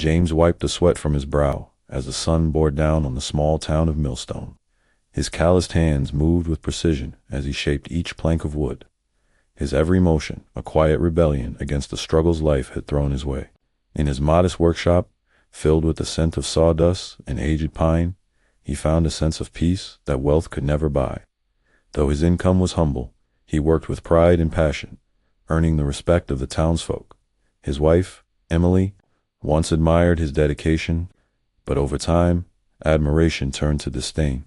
James wiped the sweat from his brow as the sun bore down on the small town of Millstone. His calloused hands moved with precision as he shaped each plank of wood, his every motion a quiet rebellion against the struggles life had thrown his way. In his modest workshop, filled with the scent of sawdust and aged pine, he found a sense of peace that wealth could never buy. Though his income was humble, he worked with pride and passion, earning the respect of the townsfolk. His wife, Emily, once admired his dedication, but over time, admiration turned to disdain.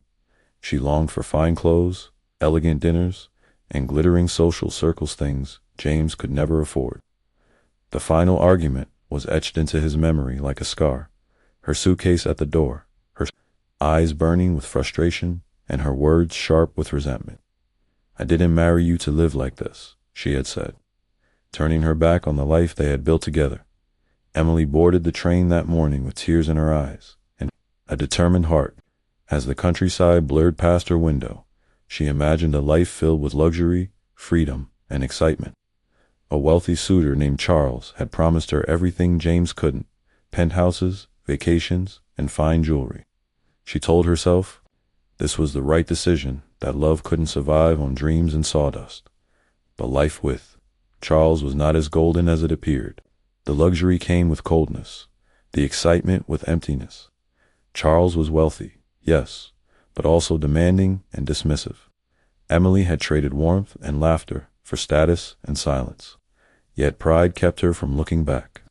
She longed for fine clothes, elegant dinners, and glittering social circles, things James could never afford. The final argument was etched into his memory like a scar, her suitcase at the door, her eyes burning with frustration, and her words sharp with resentment. "I didn't marry you to live like this," she had said, turning her back on the life they had built together. Emily boarded the train that morning with tears in her eyes and a determined heart. As the countryside blurred past her window, she imagined a life filled with luxury, freedom, and excitement. A wealthy suitor named Charles had promised her everything James couldn't: penthouses, vacations, and fine jewelry. She told herself this was the right decision, that love couldn't survive on dreams and sawdust. But life with Charles was not as golden as it appeared. The luxury came with coldness, the excitement with emptiness. Charles was wealthy, yes, but also demanding and dismissive. Emily had traded warmth and laughter for status and silence. Yet pride kept her from looking back.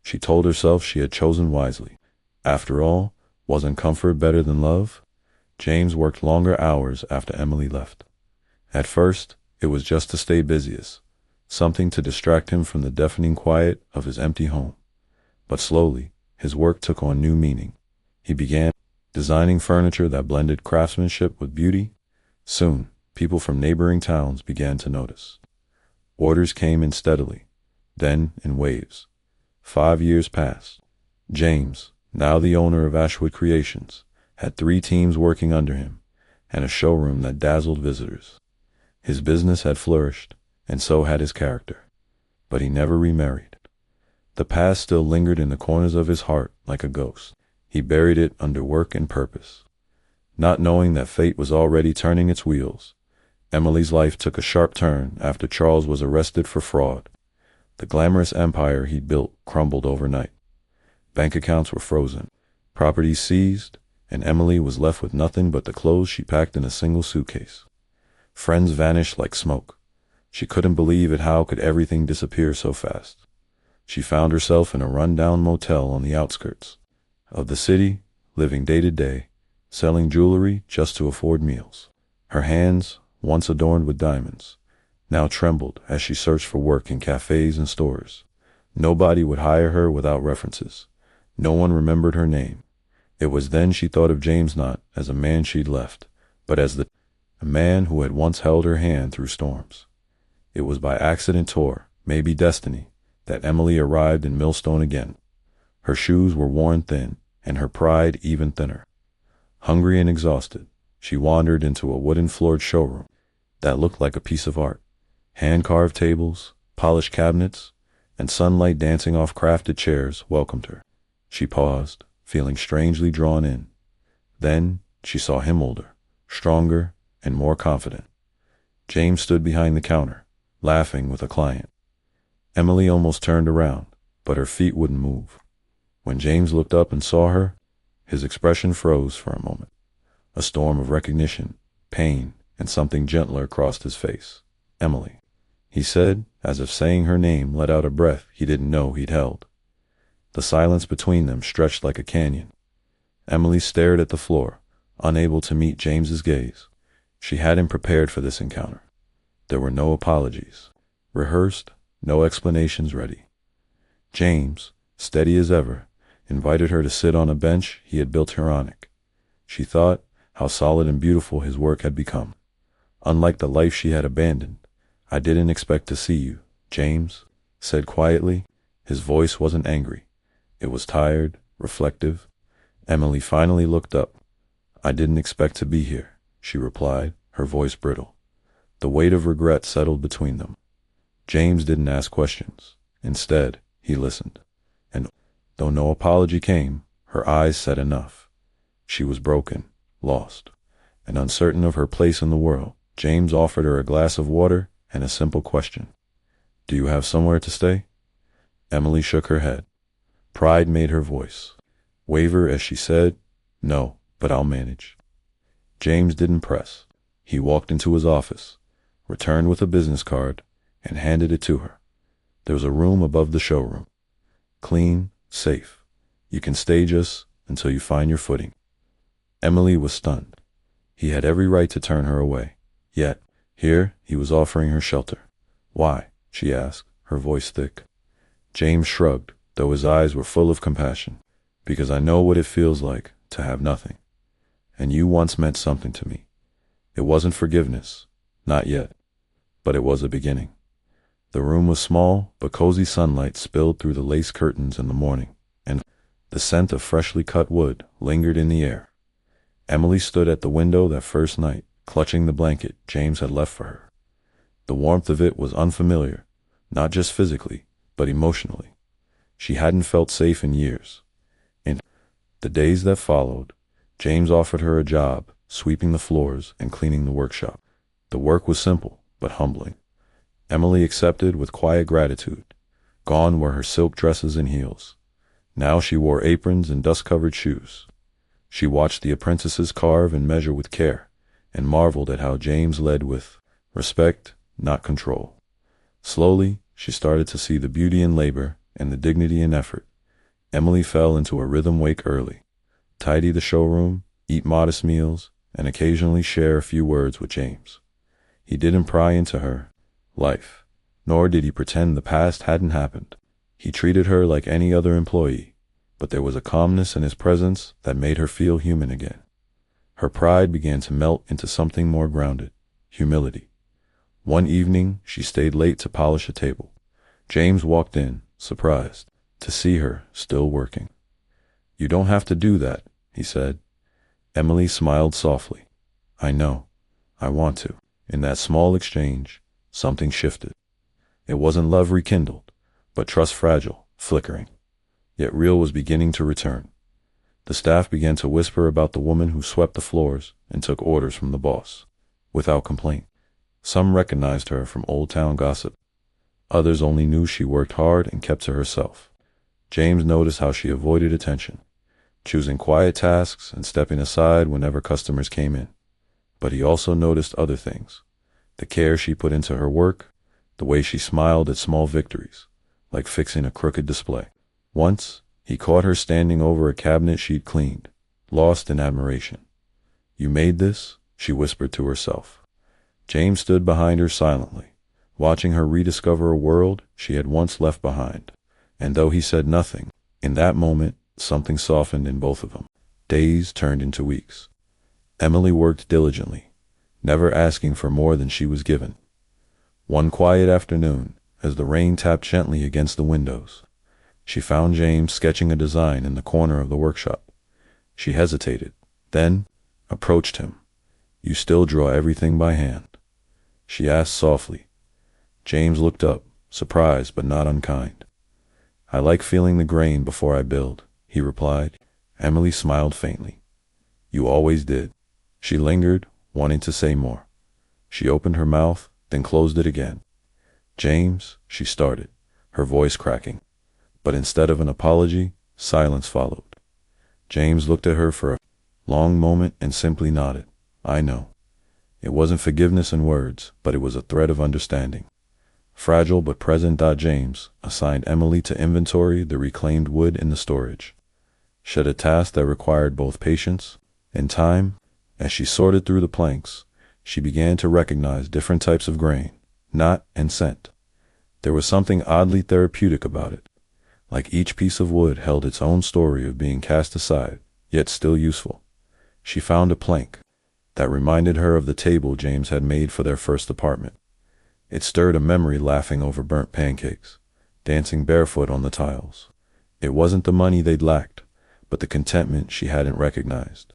She told herself she had chosen wisely. After all, wasn't comfort better than love? James worked longer hours after Emily left. At first, it was just to stay busiest, something to distract him from the deafening quiet of his empty home. But slowly, his work took on new meaning. He began designing furniture that blended craftsmanship with beauty. Soon, people from neighboring towns began to notice. Orders came in steadily, then in waves. 5 years passed. James, now the owner of Ashwood Creations, had 3 teams working under him, and a showroom that dazzled visitors. His business had flourished, and so had his character. But he never remarried. The past still lingered in the corners of his heart like a ghost. He buried it under work and purpose. Not knowing that fate was already turning its wheels, Emily's life took a sharp turn after Charles was arrested for fraud. The glamorous empire he'd built crumbled overnight. Bank accounts were frozen, properties seized, and Emily was left with nothing but the clothes she packed in a single suitcase. Friends vanished like smoke. She couldn't believe it. How could everything disappear so fast? She found herself in a run-down motel on the outskirts of the city, living day to day, selling jewelry just to afford meals. Her hands, once adorned with diamonds, now trembled as she searched for work in cafes and stores. Nobody would hire her without references. No one remembered her name. It was then she thought of James not as a man she'd left, but as a man who had once held her hand through storms. It was by accident, or maybe destiny, that Emily arrived in Millstone again. Her shoes were worn thin, and her pride even thinner. Hungry and exhausted, she wandered into a wooden-floored showroom that looked like a piece of art. Hand-carved tables, polished cabinets, and sunlight dancing off crafted chairs welcomed her. She paused, feeling strangely drawn in. Then she saw him, older, stronger, and more confident. James stood behind the counter, laughing with a client. Emily almost turned around, but her feet wouldn't move. When James looked up and saw her, his expression froze for a moment. A storm of recognition, pain, and something gentler crossed his face. "Emily," he said, as if saying her name let out a breath he didn't know he'd held. The silence between them stretched like a canyon. Emily stared at the floor, unable to meet James's gaze. She hadn't prepared for this encounter. There were no apologies rehearsed, no explanations ready. James, steady as ever, invited her to sit on a bench he had built ironic. She thought how solid and beautiful his work had become. Unlike the life she had abandoned. "I didn't expect to see you," James said quietly. His voice wasn't angry. It was tired, reflective. Emily finally looked up. "I didn't expect to be here," she replied, her voice brittle. The weight of regret settled between them. James didn't ask questions. Instead, he listened. And Though no apology came, her eyes said enough. She was broken, lost, and uncertain of her place in the world. James offered her a glass of water and a simple question. "Do you have somewhere to stay?" Emily shook her head. Pride made her voice waver as she said, "No, but I'll manage." James didn't press. He walked into his office, returned with a business card, and handed it to her. There was a room above the showroom. Clean, safe. You can stay just until you find your footing. Emily was stunned. He had every right to turn her away. Yet, here he was offering her shelter. "Why?" she asked, her voice thick. James shrugged, though his eyes were full of compassion. "Because I know what it feels like to have nothing. And you once meant something to me. It wasn't forgiveness, not yet, but it was a beginning." The room was small, but cozy sunlight spilled through the lace curtains in the morning, and the scent of freshly cut wood lingered in the air. Emily stood at the window that first night, clutching the blanket James had left for her. The warmth of it was unfamiliar, not just physically, but emotionally. She hadn't felt safe in years. In the days that followed, James offered her a job, sweeping the floors and cleaning the workshop. The work was simple, but humbling. Emily accepted with quiet gratitude. Gone were her silk dresses and heels. Now she wore aprons and dust-covered shoes. She watched the apprentices carve and measure with care, and marveled at how James led with respect, not control. Slowly, she started to see the beauty in labor and the dignity in effort. Emily fell into a rhythm wake early. Tidy the showroom, eat modest meals, and occasionally share a few words with James. He didn't pry into her life, nor did he pretend the past hadn't happened. He treated her like any other employee, but there was a calmness in his presence that made her feel human again. Her pride began to melt into something more grounded, humility. One evening, she stayed late to polish a table. James walked in, surprised, to see her still working. "You don't have to do that," he said. Emily smiled softly. "I know. I want to." In that small exchange, something shifted. It wasn't love rekindled, but trust fragile, flickering. Yet real was beginning to return. The staff began to whisper about the woman who swept the floors and took orders from the boss, without complaint. Some recognized her from old town gossip. Others only knew she worked hard and kept to herself. James noticed how she avoided attention, choosing quiet tasks and stepping aside whenever customers came in. But he also noticed other things. The care she put into her work, the way she smiled at small victories, like fixing a crooked display. Once, he caught her standing over a cabinet she'd cleaned, lost in admiration. "You made this?" she whispered to herself. James stood behind her silently, watching her rediscover a world she had once left behind. And though he said nothing, in that moment, something softened in both of them. Days turned into weeks. Emily worked diligently, never asking for more than she was given. One quiet afternoon, as the rain tapped gently against the windows, she found James sketching a design in the corner of the workshop. She hesitated, then approached him. "You still draw everything by hand?" she asked softly. James looked up, surprised but not unkind. "I like feeling the grain before I build," he replied. Emily smiled faintly. "You always did." She lingered, wanting to say more. She opened her mouth, then closed it again. "James," she started, her voice cracking. But instead of an apology, silence followed. James looked at her for a long moment and simply nodded. "I know." It wasn't forgiveness in words, but it was a thread of understanding. Fragile but present. James assigned Emily to inventory the reclaimed wood in the storage. She had a task that required both patience and time. As she sorted through the planks, she began to recognize different types of grain, knot, and scent. There was something oddly therapeutic about it, like each piece of wood held its own story of being cast aside, yet still useful. She found a plank that reminded her of the table James had made for their first apartment. It stirred a memory, laughing over burnt pancakes, dancing barefoot on the tiles. It wasn't the money they'd lacked, but the contentment she hadn't recognized.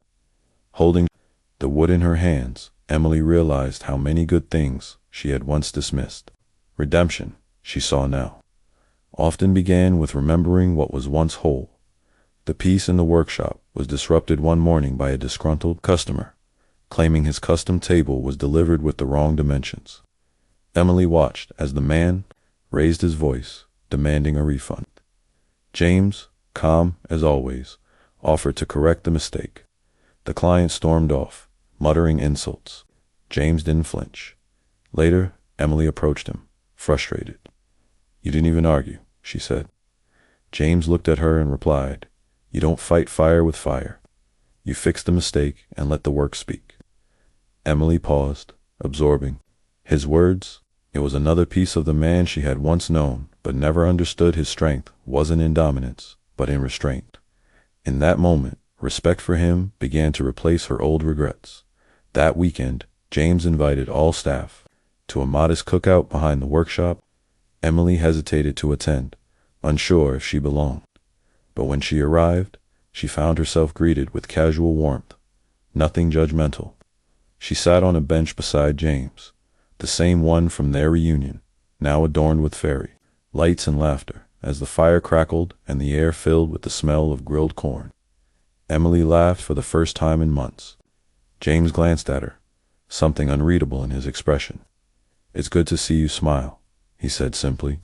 Holding the wood in her hands, Emily realized how many good things she had once dismissed. Redemption, she saw now, often began with remembering what was once whole. The peace in the workshop was disrupted one morning by a disgruntled customer, claiming his custom table was delivered with the wrong dimensions. Emily watched as the man raised his voice, demanding a refund. James, calm as always, offered to correct the mistake. The client stormed off, muttering insults. James didn't flinch. Later, Emily approached him, frustrated. "You didn't even argue," she said. James looked at her and replied, "You don't fight fire with fire. You fix the mistake and let the work speak." Emily paused, absorbing his words. It was another piece of the man she had once known, but never understood. His strength wasn't in dominance, but in restraint. In that moment, respect for him began to replace her old regrets. That weekend, James invited all staff to a modest cookout behind the workshop. Emily hesitated to attend, unsure if she belonged. But when she arrived, she found herself greeted with casual warmth, nothing judgmental. She sat on a bench beside James, the same one from their reunion, now adorned with fairy lights and laughter, as the fire crackled and the air filled with the smell of grilled corn. Emily laughed for the first time in months. James glanced at her, something unreadable in his expression. "It's good to see you smile," he said simply.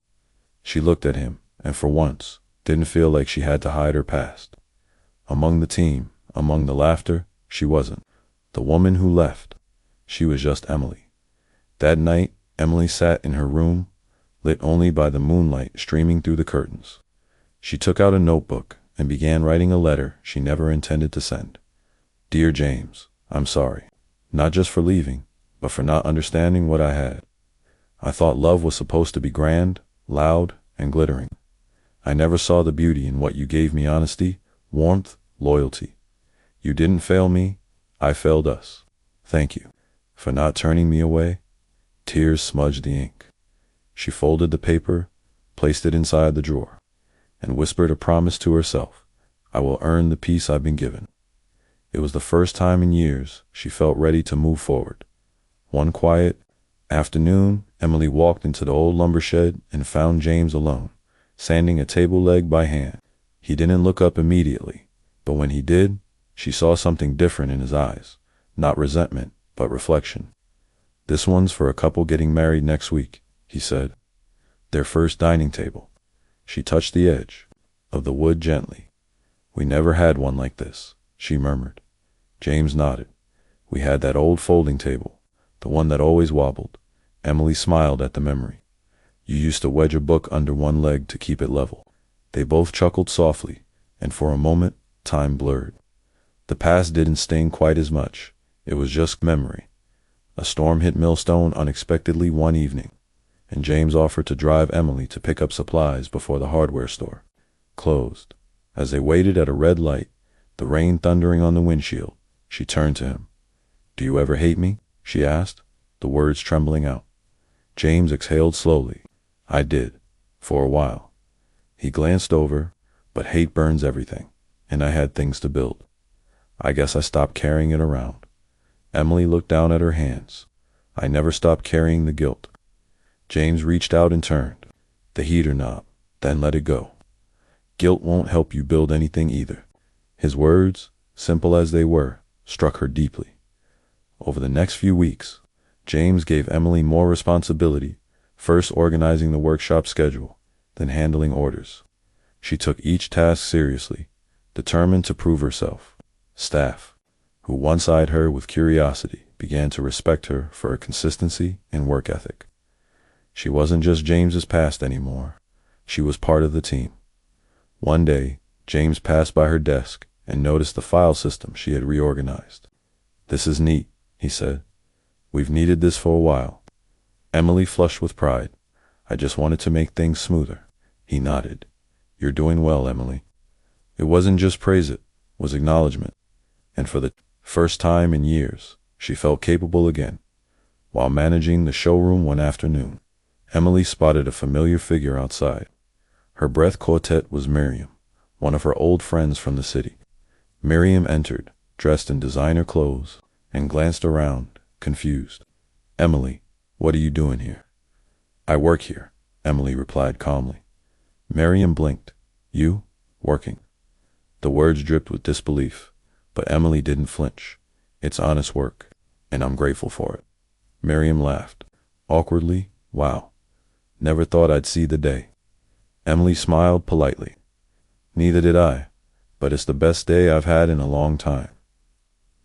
She looked at him, and for once, didn't feel like she had to hide her past. Among the team, among the laughter, she wasn't the woman who left. She was just Emily. That night, Emily sat in her room, lit only by the moonlight streaming through the curtains. She took out a notebook and began writing a letter she never intended to send. "Dear James, I'm sorry. Not just for leaving, but for not understanding what I had. I thought love was supposed to be grand, loud, and glittering. I never saw the beauty in what you gave me: honesty, warmth, loyalty. You didn't fail me, I failed us. Thank you for not turning me away." Tears smudged the ink. She folded the paper, placed it inside the drawer, and whispered a promise to herself: "I will earn the peace I've been given." It was the first time in years she felt ready to move forward. One quiet afternoon, Emily walked into the old lumber shed and found James alone, sanding a table leg by hand. He didn't look up immediately, but when he did, she saw something different in his eyes. Not resentment, but reflection. "This one's for a couple getting married next week," he said. "Their first dining table." She touched the edge of the wood gently. "We never had one like this," she murmured. James nodded. "We had that old folding table, the one that always wobbled." Emily smiled at the memory. "You used to wedge a book under one leg to keep it level." They both chuckled softly, and for a moment, time blurred. The past didn't sting quite as much. It was just memory. A storm hit Millstone unexpectedly one evening, and James offered to drive Emily to pick up supplies before the hardware store closed. As they waited at a red light, the rain thundering on the windshield, she turned to him. "Do you ever hate me?" she asked, the words trembling out. James exhaled slowly. "I did, for a while." He glanced over, "But hate burns everything, and I had things to build. I guess I stopped carrying it around." Emily looked down at her hands. "I never stopped carrying the guilt." James reached out and turned the heater knob, then let it go. "Guilt won't help you build anything either." His words, simple as they were, struck her deeply. Over the next few weeks, James gave Emily more responsibility, first organizing the workshop schedule, then handling orders. She took each task seriously, determined to prove herself. Staff, who once eyed her with curiosity, began to respect her for her consistency and work ethic. She wasn't just James's past anymore. She was part of the team. One day, James passed by her desk and noticed the file system she had reorganized. "This is neat," he said. "We've needed this for a while." Emily flushed with pride. "I just wanted to make things smoother." He nodded. "You're doing well, Emily." It wasn't just praise, it was acknowledgement. And for the first time in years, she felt capable again. While managing the showroom one afternoon, Emily spotted a familiar figure outside. Her breath quartet was Miriam, one of her old friends from the city. Miriam entered, dressed in designer clothes, and glanced around, confused. "Emily, what are you doing here?" "I work here," Emily replied calmly. Miriam blinked. "You? Working?" The words dripped with disbelief, but Emily didn't flinch. "It's honest work, and I'm grateful for it." Miriam laughed. Awkwardly, "Wow. Never thought I'd see the day." Emily smiled politely. "Neither did I, but it's the best day I've had in a long time."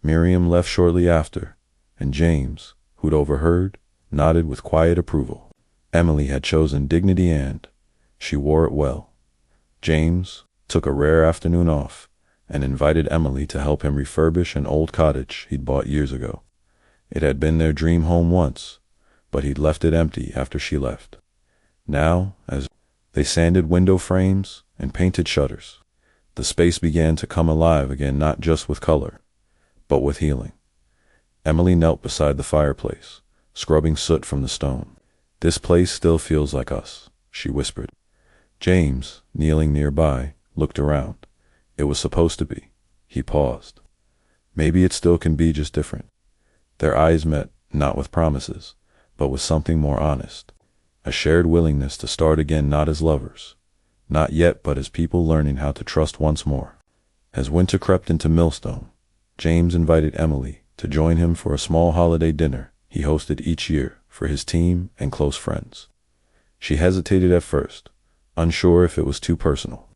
Miriam left shortly after, and James, who'd overheard, nodded with quiet approval. Emily had chosen dignity and she wore it well. James took a rare afternoon off and invited Emily to help him refurbish an old cottage he'd bought years ago. It had been their dream home once, but he'd left it empty after she left. Now, as they sanded window frames and painted shutters, the space began to come alive again, not just with color, but with healing. Emily knelt beside the fireplace, scrubbing soot from the stone. "This place still feels like us," she whispered. James, kneeling nearby, looked around. "It was supposed to be." He paused. "Maybe it still can be, just different." Their eyes met, not with promises, but with something more honest. A shared willingness to start again, not as lovers, not yet, but as people learning how to trust once more. As winter crept into Millstone, James invited Emily to join him for a small holiday dinner he hosted each year for his team and close friends. She hesitated at first, unsure if it was too personal.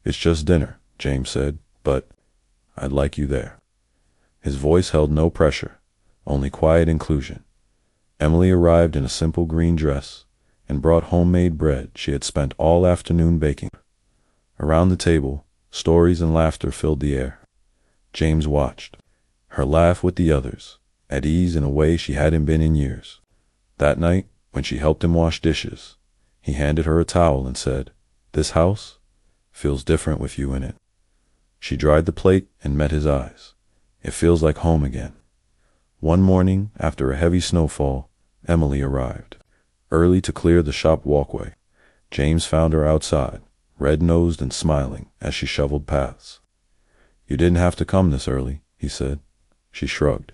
"It's just dinner," James said, "but I'd like you there." His voice held no pressure, only quiet inclusion. Emily arrived in a simple green dress and brought homemade bread she had spent all afternoon baking. Around the table, stories and laughter filled the air. James watched her laugh with the others, at ease in a way she hadn't been in years. That night, when she helped him wash dishes, he handed her a towel and said, "This house feels different with you in it." She dried the plate and met his eyes. "It feels like home again." One morning, after a heavy snowfall, Emily arrived, early to clear the shop walkway. James found her outside, red-nosed and smiling as she shoveled paths. "You didn't have to come this early," he said. She shrugged.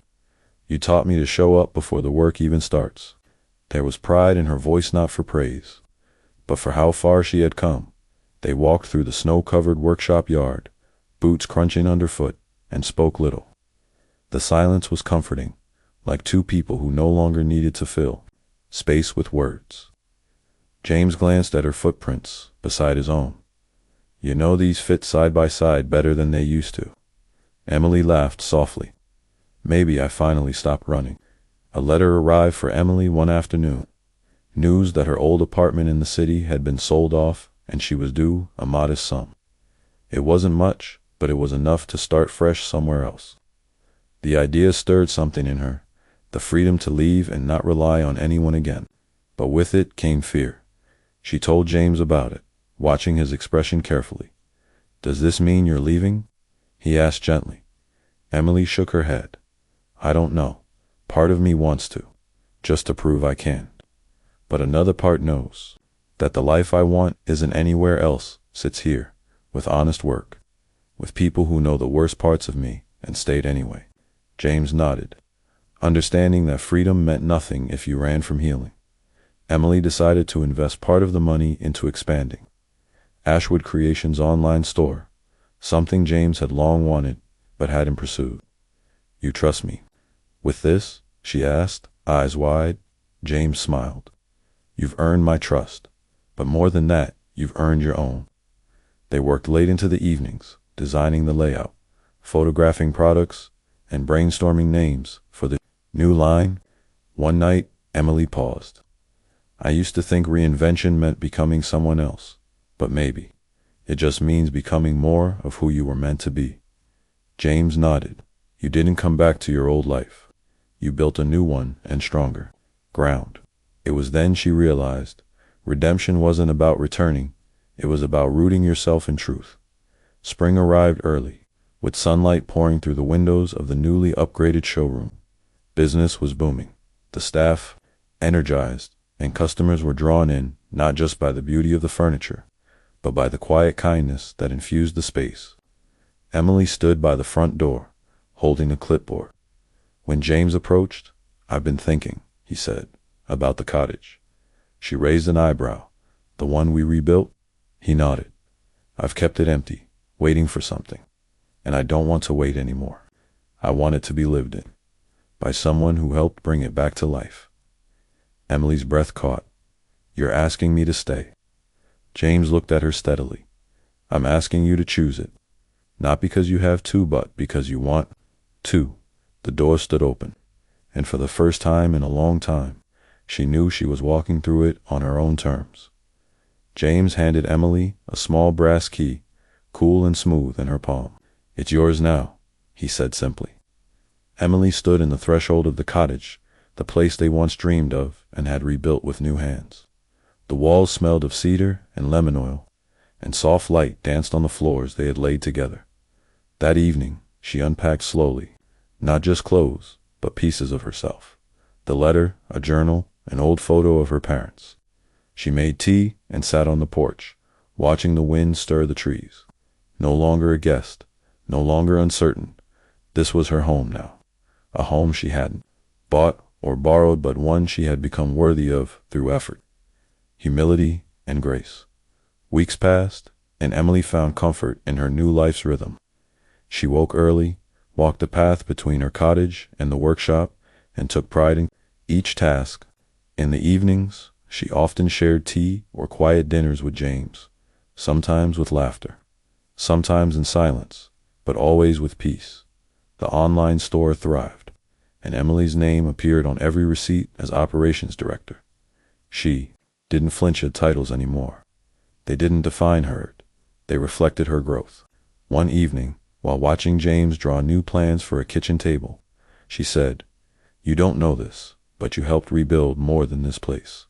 "You taught me to show up before the work even starts." There was pride in her voice, not for praise, but for how far she had come. They walked through the snow-covered workshop yard, boots crunching underfoot, and spoke little. The silence was comforting, like two people who no longer needed to fill space with words. James glanced at her footprints beside his own. "You know, these fit side by side better than they used to." Emily laughed softly. "Maybe I finally stopped running." A letter arrived for Emily one afternoon. News that her old apartment in the city had been sold off and she was due a modest sum. It wasn't much, but it was enough to start fresh somewhere else. The idea stirred something in her, the freedom to leave and not rely on anyone again. But with it came fear. She told James about it, watching his expression carefully. "Does this mean you're leaving?" he asked gently. Emily shook her head. "I don't know. Part of me wants to, just to prove I can. But another part knows that the life I want isn't anywhere else, sits here, with honest work, with people who know the worst parts of me and stayed anyway." James nodded, understanding that freedom meant nothing if you ran from healing. Emily decided to invest part of the money into expanding Ashwood Creations' online store, something James had long wanted but hadn't pursued. "You trust me with this?" she asked, eyes wide. James smiled. "You've earned my trust, but more than that, you've earned your own." They worked late into the evenings, designing the layout, photographing products, and brainstorming names for the new line. One night, Emily paused. "I used to think reinvention meant becoming someone else, but maybe it just means becoming more of who you were meant to be." James nodded. "You didn't come back to your old life. You built a new one and stronger ground." It was then she realized redemption wasn't about returning, it was about rooting yourself in truth. Spring arrived early, with sunlight pouring through the windows of the newly upgraded showroom. Business was booming, the staff energized, and customers were drawn in not just by the beauty of the furniture, but by the quiet kindness that infused the space. Emily stood by the front door, holding a clipboard. When James approached, "I've been thinking," he said, "about the cottage." She raised an eyebrow. "The one we rebuilt?" He nodded. "I've kept it empty, waiting for something. And I don't want to wait anymore. I want it to be lived in, by someone who helped bring it back to life. Emily's breath caught. You're asking me to stay. James looked at her steadily. I'm asking you to choose it. Not because you have to, but because you want to. The door stood open, and for the first time in a long time, she knew she was walking through it on her own terms. James handed Emily a small brass key, cool and smooth in her palm. It's yours now, he said simply. Emily stood in the threshold of the cottage, the place they once dreamed of and had rebuilt with new hands. The walls smelled of cedar and lemon oil, and soft light danced on the floors they had laid together. That evening, she unpacked slowly, not just clothes, but pieces of herself. The letter, a journal, an old photo of her parents. She made tea and sat on the porch, watching the wind stir the trees. No longer a guest, no longer uncertain. This was her home now. A home she hadn't bought or borrowed, but one she had become worthy of through effort, humility, and grace. Weeks passed, and Emily found comfort in her new life's rhythm. She woke early, walked the path between her cottage and the workshop, and took pride in each task. In the evenings, she often shared tea or quiet dinners with James, sometimes with laughter, sometimes in silence, but always with peace. The online store thrived, and Emily's name appeared on every receipt as operations director. She didn't flinch at titles anymore. They didn't define her. They reflected her growth. One evening, while watching James draw new plans for a kitchen table, she said, "You don't know this, but you helped rebuild more than this place.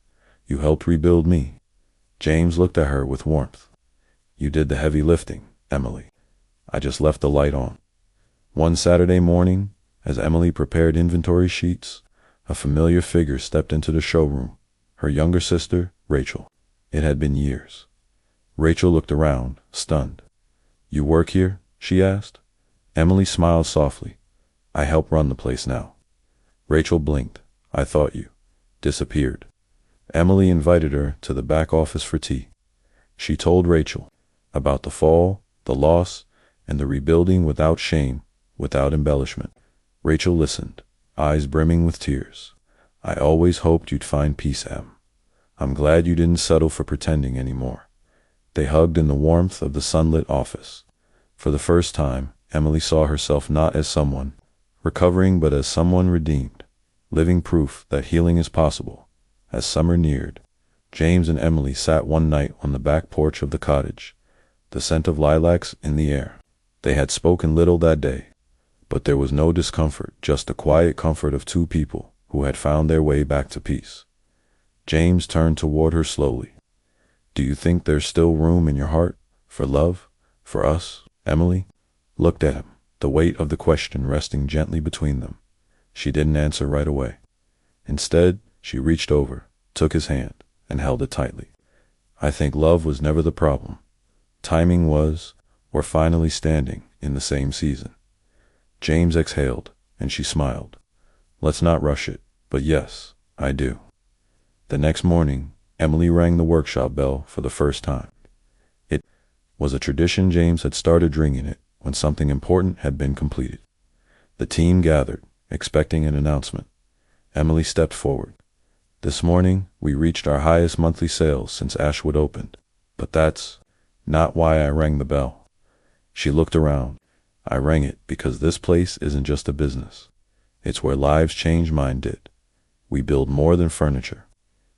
You helped rebuild me." James looked at her with warmth. "You did the heavy lifting, Emily. I just left the light on." One Saturday morning, as Emily prepared inventory sheets, a familiar figure stepped into the showroom, her younger sister, Rachel. It had been years. Rachel looked around, stunned. "You work here?" she asked. Emily smiled softly. "I help run the place now." Rachel blinked. "I thought you disappeared." Emily invited her to the back office for tea. She told Rachel about the fall, the loss, and the rebuilding without shame, without embellishment. Rachel listened, eyes brimming with tears. "I always hoped you'd find peace, Em. I'm glad you didn't settle for pretending anymore." They hugged in the warmth of the sunlit office. For the first time, Emily saw herself not as someone recovering, but as someone redeemed, living proof that healing is possible. As summer neared, James and Emily sat one night on the back porch of the cottage, the scent of lilacs in the air. They had spoken little that day, but there was no discomfort, just the quiet comfort of two people who had found their way back to peace. James turned toward her slowly. "Do you think there's still room in your heart for love, for us?" Emily looked at him, the weight of the question resting gently between them. She didn't answer right away. Instead, she reached over, took his hand, and held it tightly. "I think love was never the problem. Timing was. We're finally standing in the same season." James exhaled, and she smiled. "Let's not rush it, but yes, I do." The next morning, Emily rang the workshop bell for the first time. It was a tradition. James had started ringing it when something important had been completed. The team gathered, expecting an announcement. Emily stepped forward. "This morning, we reached our highest monthly sales since Ashwood opened, but that's not why I rang the bell." She looked around. "I rang it because this place isn't just a business. It's where lives change. Mine did. We build more than furniture.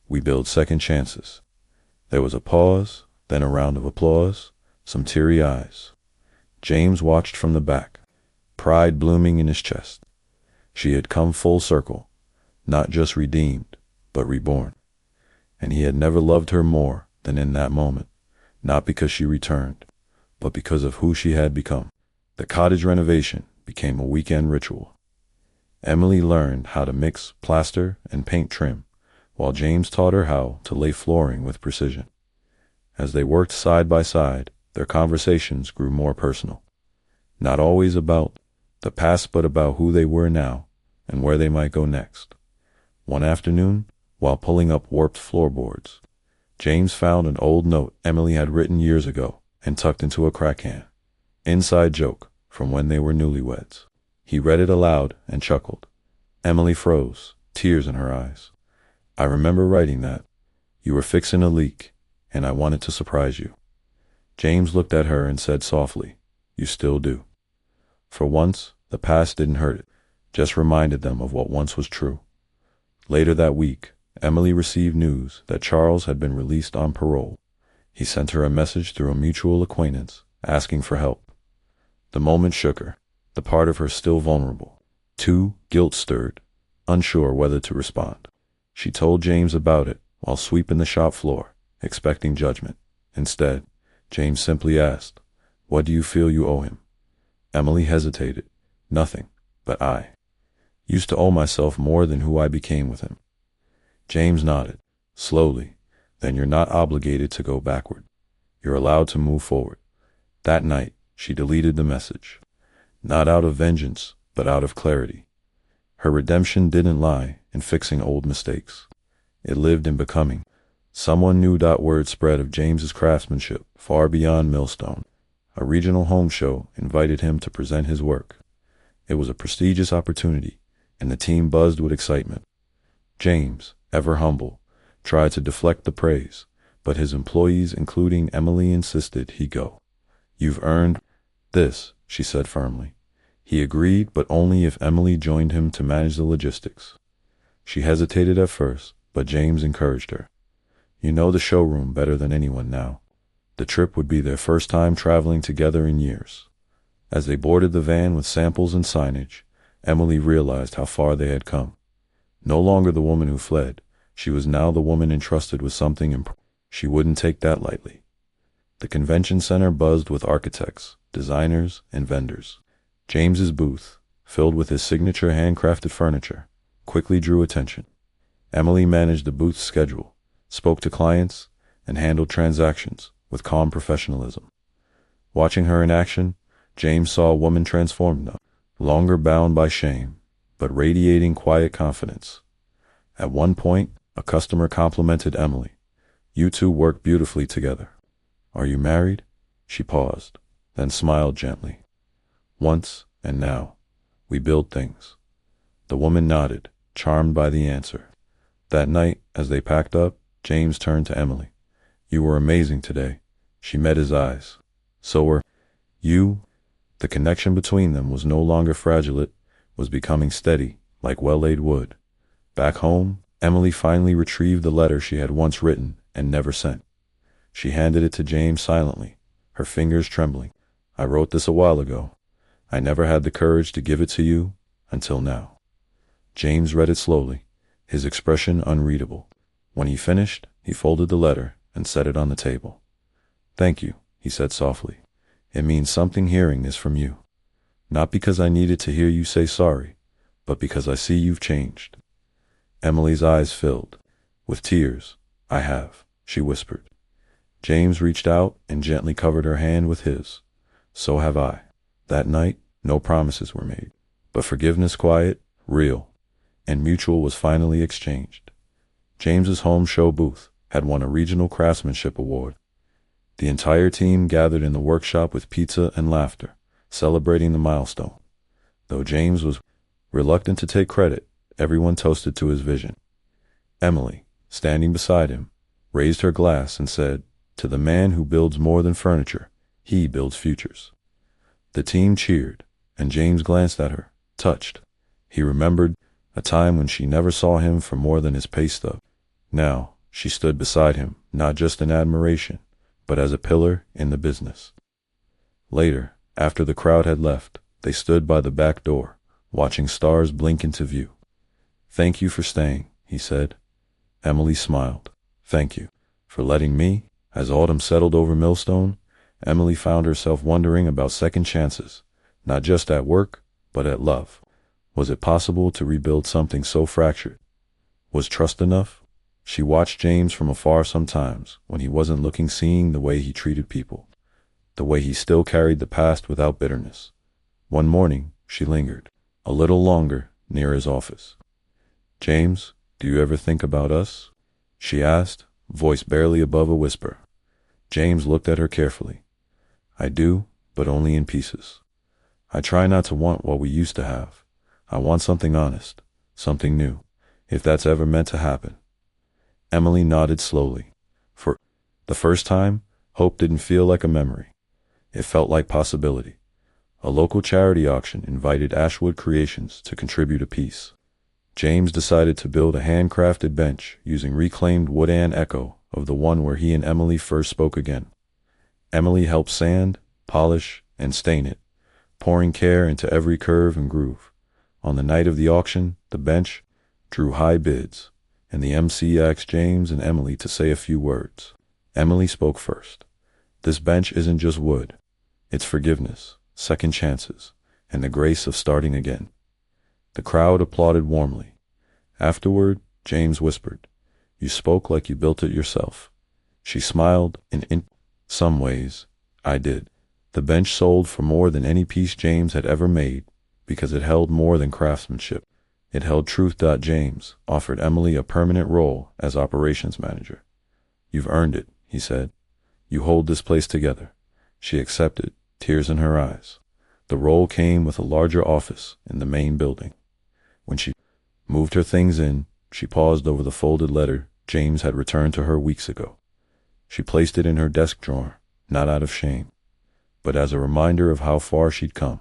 We build second chances." There was a pause, then a round of applause, some teary eyes. James watched from the back, pride blooming in his chest. She had come full circle, not just redeemed, but reborn. And he had never loved her more than in that moment, not because she returned, but because of who she had become. The cottage renovation became a weekend ritual. Emily learned how to mix plaster and paint trim, while James taught her how to lay flooring with precision. As they worked side by side, their conversations grew more personal. Not always about the past, but about who they were now and where they might go next. One afternoon, while pulling up warped floorboards, James found an old note Emily had written years ago and tucked into a crack can. Inside joke from when they were newlyweds. He read it aloud and chuckled. Emily froze, tears in her eyes. I remember writing that. You were fixing a leak, and I wanted to surprise you. James looked at her and said softly, You still do. For once, the past didn't hurt it, just reminded them of what once was true. Later that week, Emily received news that Charles had been released on parole. He sent her a message through a mutual acquaintance, asking for help. The moment shook her, the part of her still vulnerable. Too guilt-stirred, unsure whether to respond. She told James about it while sweeping the shop floor, expecting judgment. Instead, James simply asked, What do you feel you owe him? Emily hesitated. Nothing, but I used to owe myself more than who I became with him. James nodded, slowly. Then you're not obligated to go backward. You're allowed to move forward. That night, she deleted the message. Not out of vengeance, but out of clarity. Her redemption didn't lie in fixing old mistakes. It lived in becoming. Someone knew. Word spread of James's craftsmanship far beyond Millstone. A regional home show invited him to present his work. It was a prestigious opportunity, and the team buzzed with excitement. James, ever humble, tried to deflect the praise, but his employees, including Emily, insisted he go. You've earned this, she said firmly. He agreed, but only if Emily joined him to manage the logistics. She hesitated at first, but James encouraged her. You know the showroom better than anyone now. The trip would be their first time traveling together in years. As they boarded the van with samples and signage, Emily realized how far they had come. No longer the woman who fled, she was now the woman entrusted with something important. She wouldn't take that lightly. The convention center buzzed with architects, designers, and vendors. James's booth, filled with his signature handcrafted furniture, quickly drew attention. Emily managed the booth's schedule, spoke to clients, and handled transactions with calm professionalism. Watching her in action, James saw a woman transformed now, longer bound by shame, but radiating quiet confidence. At one point, a customer complimented Emily. You two work beautifully together. Are you married? She paused, then smiled gently. Once and now, we build things. The woman nodded, charmed by the answer. That night, as they packed up, James turned to Emily. You were amazing today. She met his eyes. So were you. The connection between them was no longer fragile, it was becoming steady, like well-laid wood. Back home, Emily finally retrieved the letter she had once written and never sent. She handed it to James silently, her fingers trembling. I wrote this a while ago. I never had the courage to give it to you until now. James read it slowly, his expression unreadable. When he finished, he folded the letter and set it on the table. Thank you, he said softly. It means something hearing this from you. Not because I needed to hear you say sorry, but because I see you've changed. Emily's eyes filled with tears. I have, she whispered. James reached out and gently covered her hand with his. So have I. That night, no promises were made, but forgiveness, quiet, real, and mutual, was finally exchanged. James's home show booth had won a regional craftsmanship award. The entire team gathered in the workshop with pizza and laughter, celebrating the milestone. Though James was reluctant to take credit, everyone toasted to his vision. Emily, standing beside him, raised her glass and said, To the man who builds more than furniture, he builds futures. The team cheered, and James glanced at her, touched. He remembered a time when she never saw him for more than his pay stub. Now, she stood beside him, not just in admiration, but as a pillar in the business. Later, after the crowd had left, they stood by the back door, watching stars blink into view. Thank you for staying, he said. Emily smiled. Thank you for letting me. As autumn settled over Millstone, Emily found herself wondering about second chances, not just at work, but at love. Was it possible to rebuild something so fractured? Was trust enough? She watched James from afar sometimes, when he wasn't looking, seeing the way he treated people, the way he still carried the past without bitterness. One morning, she lingered, a little longer, near his office. James, do you ever think about us? She asked, voice barely above a whisper. James looked at her carefully. I do, but only in pieces. I try not to want what we used to have. I want something honest, something new, if that's ever meant to happen. Emily nodded slowly. For the first time, hope didn't feel like a memory. It felt like possibility. A local charity auction invited Ashwood Creations to contribute a piece. James decided to build a handcrafted bench using reclaimed wood, an echo of the one where he and Emily first spoke again. Emily helped sand, polish, and stain it, pouring care into every curve and groove. On the night of the auction, the bench drew high bids, and the MC asked James and Emily to say a few words. Emily spoke first. "This bench isn't just wood. It's forgiveness, second chances, and the grace of starting again." The crowd applauded warmly. Afterward, James whispered, "You spoke like you built it yourself." She smiled, and in some ways, I did. The bench sold for more than any piece James had ever made, because it held more than craftsmanship. It held truth. James offered Emily a permanent role as operations manager. "You've earned it," he said. "You hold this place together." She accepted, tears in her eyes. The role came with a larger office in the main building. When she moved her things in, she paused over the folded letter James had returned to her weeks ago. She placed it in her desk drawer, not out of shame, but as a reminder of how far she'd come.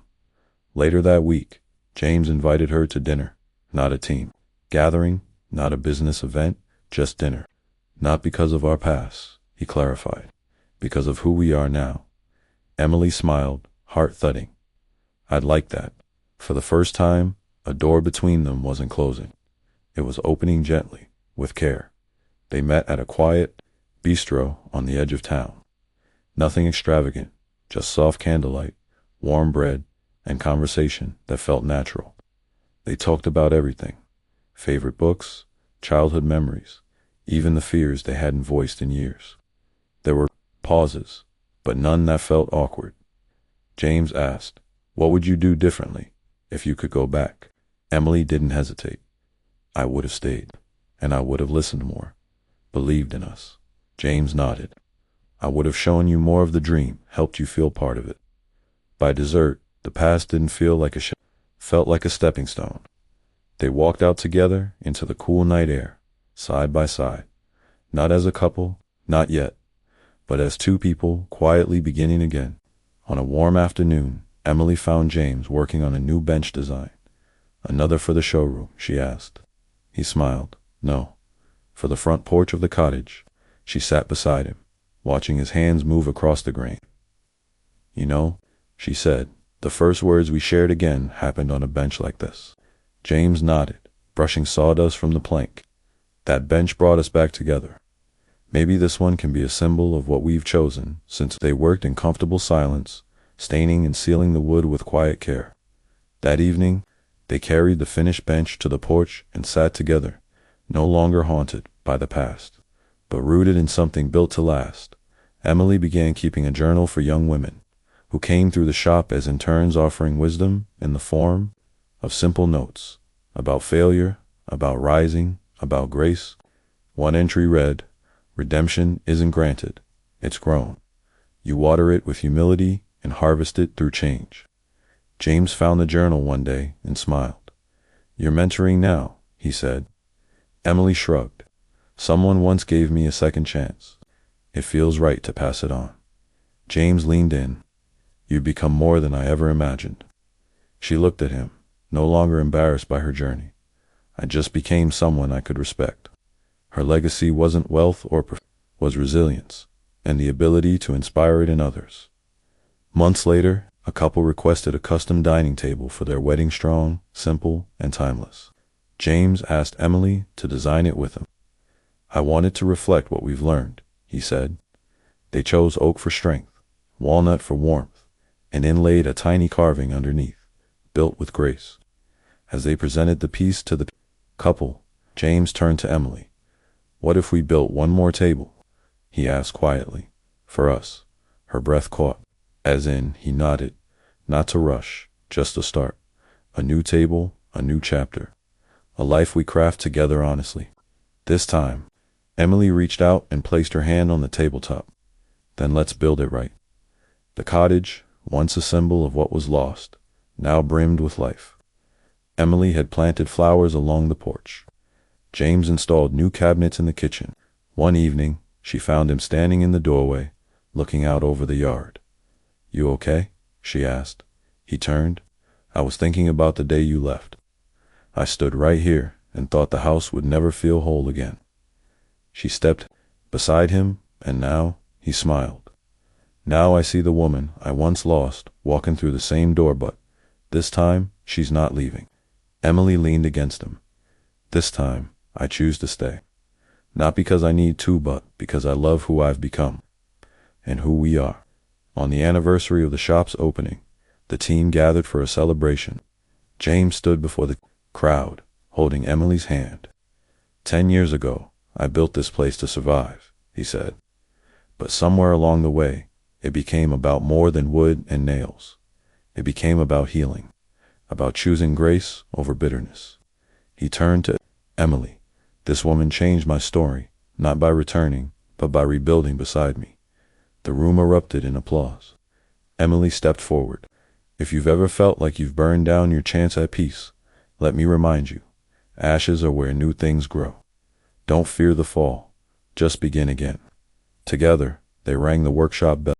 Later that week, James invited her to dinner, not a team gathering, not a business event, just dinner. "Not because of our past," he clarified, "because of who we are now." Emily smiled, heart thudding. "I'd like that." For the first time, a door between them wasn't closing. It was opening gently, with care. They met at a quiet bistro on the edge of town. Nothing extravagant, just soft candlelight, warm bread, and conversation that felt natural. They talked about everything: favorite books, childhood memories, even the fears they hadn't voiced in years. There were pauses, but none that felt awkward. James asked, "What would you do differently if you could go back?" Emily didn't hesitate. "I would have stayed, and I would have listened more, believed in us." James nodded. "I would have shown you more of the dream, helped you feel part of it." By dessert, the past didn't feel like a felt like a stepping stone. They walked out together into the cool night air, side by side, not as a couple, not yet, but as two people quietly beginning again. On a warm afternoon, Emily found James working on a new bench design. "Another for the showroom?" she asked. He smiled. "No, for the front porch of the cottage." She sat beside him, watching his hands move across the grain. "You know," she said, "the first words we shared again happened on a bench like this." James nodded, brushing sawdust from the plank. "That bench brought us back together. Maybe this one can be a symbol of what we've chosen." Since they worked in comfortable silence, staining and sealing the wood with quiet care. That evening, they carried the finished bench to the porch and sat together, no longer haunted by the past, but rooted in something built to last. Emily began keeping a journal for young women who came through the shop as interns, offering wisdom in the form of simple notes about failure, about rising, about grace. One entry read, "Redemption isn't granted, it's grown. You water it with humility and harvest it through change." James found the journal one day and smiled. "You're mentoring now," he said. Emily shrugged. "Someone once gave me a second chance. It feels right to pass it on." James leaned in. "You've become more than I ever imagined." She looked at him, no longer embarrassed by her journey. "I just became someone I could respect." Her legacy wasn't wealth or was resilience, and the ability to inspire it in others. Months later, a couple requested a custom dining table for their wedding, strong, simple, and timeless. James asked Emily to design it with him. "I want it to reflect what we've learned," he said. They chose oak for strength, walnut for warmth, and inlaid a tiny carving underneath, built with grace. As they presented the piece to the couple, James turned to Emily. "What if we built one more table?" he asked quietly. "For us." Her breath caught. As in, he nodded. "Not to rush, just to start. A new table, a new chapter. A life we craft together honestly." This time, Emily reached out and placed her hand on the tabletop. "Then let's build it right." The cottage, once a symbol of what was lost, now brimmed with life. Emily had planted flowers along the porch. James installed new cabinets in the kitchen. One evening, she found him standing in the doorway, looking out over the yard. "You okay?" she asked. He turned. "I was thinking about the day you left. I stood right here and thought the house would never feel whole again." She stepped beside him, and now he smiled. "Now I see the woman I once lost walking through the same door, but this time she's not leaving." Emily leaned against him. "This time I choose to stay. Not because I need to, but because I love who I've become and who we are." On the anniversary of the shop's opening, the team gathered for a celebration. James stood before the crowd, holding Emily's hand. 10 years ago, I built this place to survive," he said. "But somewhere along the way, it became about more than wood and nails. It became about healing, about choosing grace over bitterness." He turned to Emily. "This woman changed my story, not by returning, but by rebuilding beside me." The room erupted in applause. Emily stepped forward. "If you've ever felt like you've burned down your chance at peace, let me remind you, ashes are where new things grow. Don't fear the fall. Just begin again." Together, they rang the workshop bell.